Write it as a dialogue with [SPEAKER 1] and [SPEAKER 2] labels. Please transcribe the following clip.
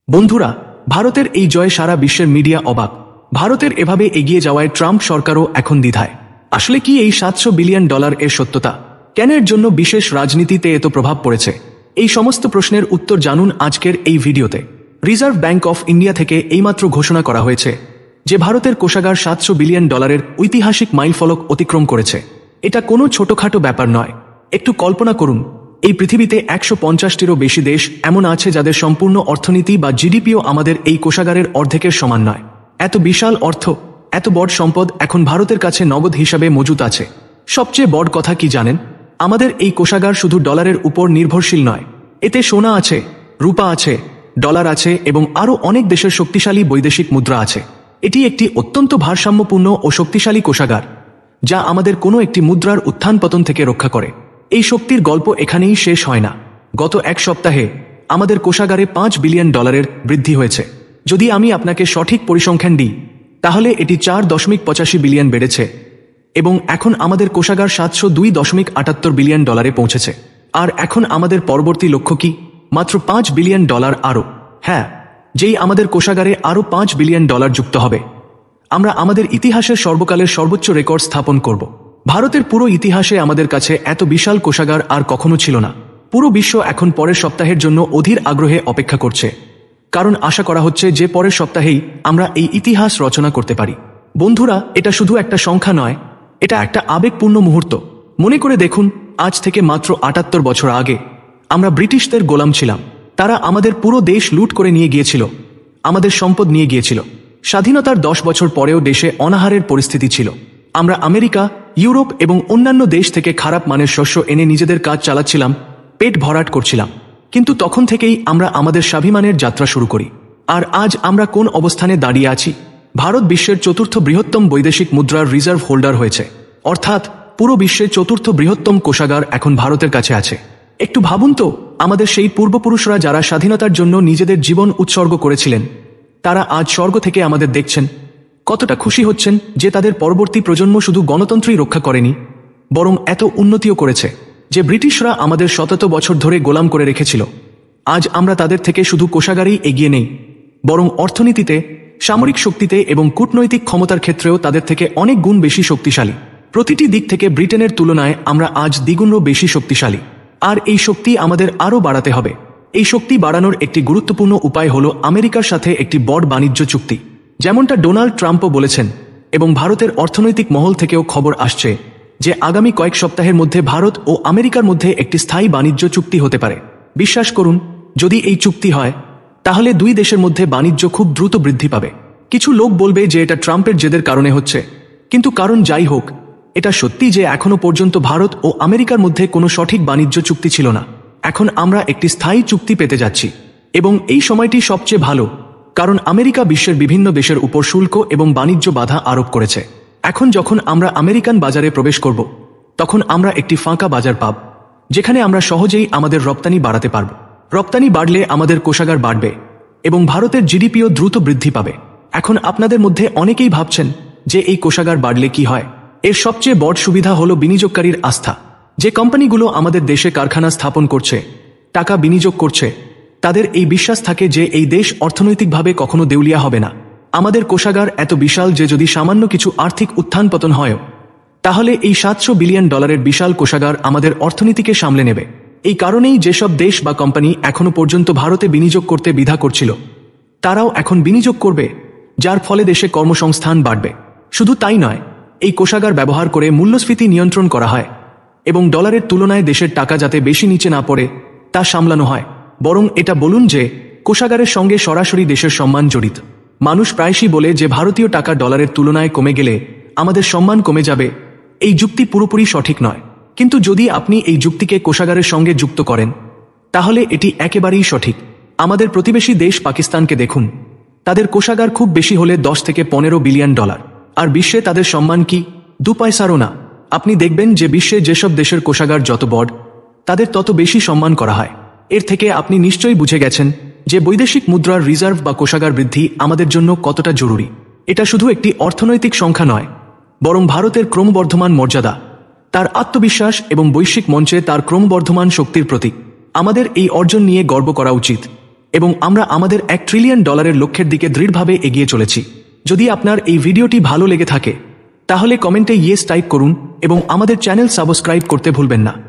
[SPEAKER 1] বন্ধুরা, ভারতের এই জয়ে সারা বিশ্বের মিডিয়া অবাক। ভারতের এভাবে এগিয়ে যাওয়ায় ট্রাম্প সরকারও এখন দ্বিধায়। আসলে কি এই $700 বিলিয়ন এর সত্যতা? কেন এর জন্য বিশেষ রাজনীতিতে এত প্রভাব পড়েছে? এই সমস্ত প্রশ্নের উত্তর জানুন আজকের এই ভিডিওতে। রিজার্ভ ব্যাংক অফ ইন্ডিয়া থেকে এইমাত্র ঘোষণা করা হয়েছে যে ভারতের কোষাগার $700 বিলিয়ন ঐতিহাসিক মাইলফলক অতিক্রম করেছে। এটা কোনো ছোটখাটো ব্যাপার নয়। একটু কল্পনা করুন, এই পৃথিবীতে 150টিরও বেশি দেশ এমন আছে যাদের সম্পূর্ণ অর্থনীতি বা জিডিপিও আমাদের এই কোষাগারের অর্ধেকের সমান নয়। এত বিশাল অর্থ, এত বড় সম্পদ এখন ভারতের কাছে নগদ হিসাবে মজুত আছে। সবচেয়ে বড় কথা কি জানেন? আমাদের এই কোষাগার শুধু ডলারের উপর নির্ভরশীল নয়। এতে সোনা আছে, রূপা আছে, ডলার আছে এবং আরও অনেক দেশের শক্তিশালী বৈদেশিক মুদ্রা আছে। এটি একটি অত্যন্ত ভারসাম্যপূর্ণ ও শক্তিশালী কোষাগার, যা আমাদের কোনো একটি মুদ্রার উত্থান পতন থেকে রক্ষা করে। এই শক্তির গল্প এখানেই শেষ হয় না। গত এক সপ্তাহে আমাদের কোষাগারে $5 বিলিয়ন বৃদ্ধি হয়েছে। যদি আমি আপনাকে সঠিক পরিসংখ্যান দিই, তাহলে এটি 4.85 বিলিয়ন বেড়েছে এবং এখন আমাদের কোষাগার $702.78 বিলিয়ন পৌঁছেছে। আর এখন আমাদের পরবর্তী লক্ষ্য কি? মাত্র $5 বিলিয়ন আরও। হ্যাঁ, যেই আমাদের কোষাগারে আরও $5 বিলিয়ন যুক্ত হবে, আমরা আমাদের ইতিহাসের সর্বকালের সর্বোচ্চ রেকর্ড স্থাপন করব। ভারতের পুরো ইতিহাসে আমাদের কাছে এত বিশাল কোষাগার আর কখনো ছিল না। পুরো বিশ্ব এখন পরের সপ্তাহের জন্য অধীর আগ্রহে অপেক্ষা করছে, কারণ আশা করা হচ্ছে যে পরের সপ্তাহেই আমরা এই ইতিহাস রচনা করতে পারি। বন্ধুরা, এটা শুধু একটা সংখ্যা নয়, এটা একটা আবেগপূর্ণ মুহূর্ত। মনে করে দেখুন, আজ থেকে মাত্র 78 বছর আগে আমরা ব্রিটিশদের গোলাম ছিলাম। তারা আমাদের পুরো দেশ লুট করে নিয়ে গিয়েছিল, আমাদের সম্পদ নিয়ে গিয়েছিল। স্বাধীনতার 10 বছর পরেও দেশে অনাহারের পরিস্থিতি ছিল। আমরা আমেরিকা, ইউরোপ এবং অন্যান্য দেশ থেকে খারাপ মানের শস্য এনে নিজেদের কাজ চালাচ্ছিলাম, পেট ভরাট করছিলাম। কিন্তু তখন থেকেই আমরা আমাদের স্বাভিমানের যাত্রা শুরু করি। আর আজ আমরা কোন অবস্থানে দাঁড়িয়ে আছি? ভারত বিশ্বের 4র্থ বৃহত্তম বৈদেশিক মুদ্রার রিজার্ভ হোল্ডার হয়েছে। অর্থাৎ পুরো বিশ্বের 4র্থ বৃহত্তম কোষাগার এখন ভারতের কাছে আছে। একটু ভাবুন তো, আমাদের সেই পূর্বপুরুষরা যারা স্বাধীনতার জন্য নিজেদের জীবন উৎসর্গ করেছিলেন, তারা আজ স্বর্গ থেকে আমাদের দেখছেন। কতটা খুশি হচ্ছেন যে তাদের পরবর্তী প্রজন্ম শুধু গণতন্ত্রই রক্ষা করেনি, বরং এত উন্নতিও করেছে যে ব্রিটিশরা আমাদের শত বছর ধরে গোলাম করে রেখেছিল। আজ আমরা তাদের থেকে শুধু কোষাগারেই এগিয়ে নেই, বরং অর্থনীতিতে, সামরিক শক্তিতে এবং কূটনৈতিক ক্ষমতার ক্ষেত্রেও তাদের থেকে অনেক গুণ বেশি শক্তিশালী। প্রতিটি দিক থেকে ব্রিটেনের তুলনায় আমরা আজ দ্বিগুণও বেশি শক্তিশালী। আর এই শক্তি আমাদের আরও বাড়াতে হবে। এই শক্তি বাড়ানোর একটি গুরুত্বপূর্ণ উপায় হল আমেরিকার সাথে একটি বড় বাণিজ্য চুক্তি। যেমনটা ডোনাল্ড ট্রাম্পও বলেছেন, এবং ভারতের অর্থনৈতিক মহল থেকেও খবর আসছে যে আগামী কয়েক সপ্তাহের মধ্যে ভারত ও আমেরিকার মধ্যে একটি স্থায়ী বাণিজ্য চুক্তি হতে পারে। বিশ্বাস করুন, যদি এই চুক্তি হয়, তাহলে দুই দেশের মধ্যে বাণিজ্য খুব দ্রুত বৃদ্ধি পাবে। কিছু লোক বলবে যে এটা ট্রাম্পের জেদের কারণে হচ্ছে, কিন্তু কারণ যাই হোক, এটা সত্যি যে এখনো পর্যন্ত ভারত ও আমেরিকার মধ্যে কোনো সঠিক বাণিজ্য চুক্তি ছিল না। এখন আমরা একটি স্থায়ী চুক্তি পেতে যাচ্ছি, এবং এই সময়টি সবচেয়ে ভালো, কারণ আমেরিকা বিশ্বের বিভিন্ন দেশের উপর শুল্ক এবং বাণিজ্য বাধা আরোপ করেছে। এখন যখন আমরা আমেরিকান বাজারে প্রবেশ করব, তখন আমরা একটি ফাঁকা বাজার পাব, যেখানে আমরা সহজেই আমাদের রপ্তানি বাড়াতে পারব। রপ্তানি বাড়লে আমাদের কোষাগার বাড়বে এবং ভারতের জিডিপিও দ্রুত বৃদ্ধি পাবে। এখন আপনাদের মধ্যে অনেকেই ভাবছেন যে এই কোষাগার বাড়লে কি হয়। এর সবচেয়ে বড় সুবিধা হল বিনিয়োগকারীর আস্থা। যে কোম্পানিগুলো আমাদের দেশে কারখানা স্থাপন করছে, টাকা বিনিয়োগ করছে, তাদের এই বিশ্বাস থাকে যে এই দেশ অর্থনৈতিকভাবে কখনো দেউলিয়া হবে না। আমাদের কোষাগার এত বিশাল যে যদি সামান্য কিছু আর্থিক উত্থান পতন হয়, তাহলে এই $700 বিলিয়ন বিশাল কোষাগার আমাদের অর্থনীতিকে সামলে নেবে। এই কারণেই যেসব দেশ বা কোম্পানি এখনো পর্যন্ত ভারতে বিনিয়োগ করতে দ্বিধা করছিল, তারাও এখন বিনিয়োগ করবে, যার ফলে দেশে কর্মসংস্থান বাড়বে। শুধু তাই নয়, এই কোষাগার ব্যবহার করে মূল্যস্ফীতি নিয়ন্ত্রণ করা হয় এবং ডলারের তুলনায় দেশের টাকা যাতে বেশি নিচে না পড়ে তা সামলানো হয়। বরং এটা বলুন যে কোষাগারের সঙ্গে সরাসরি দেশের সম্মান জড়িত। মানুষ প্রায়শই বলে যে ভারতীয় টাকা ডলারের তুলনায় কমে গেলে আমাদের সম্মান কমে যাবে। এই যুক্তি পুরোপুরি সঠিক নয়, কিন্তু যদি আপনি এই যুক্তিকে কোষাগারের সঙ্গে যুক্ত করেন, তাহলে এটি একেবারেই সঠিক। আমাদের প্রতিবেশী দেশ পাকিস্তানকে দেখুন, তাদের কোষাগার খুব বেশি হলে $10 থেকে $15 বিলিয়ন, আর বিশ্বে তাদের সম্মান কি? 2 পয়সারও না। আপনি দেখবেন যে বিশ্বে যেসব দেশের কোষাগার যত বড়, তাদের তত বেশি সম্মান করা হয়। এর থেকে আপনি নিশ্চয়ই বুঝে গেছেন যে বৈদেশিক মুদ্রার রিজার্ভ বা কোষাগার বৃদ্ধি আমাদের জন্য কতটা জরুরি। এটা শুধু একটি অর্থনৈতিক সংখ্যা নয়, বরং ভারতের ক্রমবর্ধমান মর্যাদা, তার আত্মবিশ্বাস এবং বৈশ্বিক মঞ্চে তার ক্রমবর্ধমান শক্তির প্রতীক। আমাদের এই অর্জন নিয়ে গর্ব করা উচিত, এবং আমরা আমাদের $1 ট্রিলিয়ন লক্ষ্যের দিকে দৃঢ়ভাবে এগিয়ে চলেছি। যদি আপনার এই ভিডিওটি ভালো লেগে থাকে তাহলে কমেন্টে ইয়েস টাইপ করুন এবং আমাদের চ্যানেল সাবস্ক্রাইব করতে ভুলবেন না।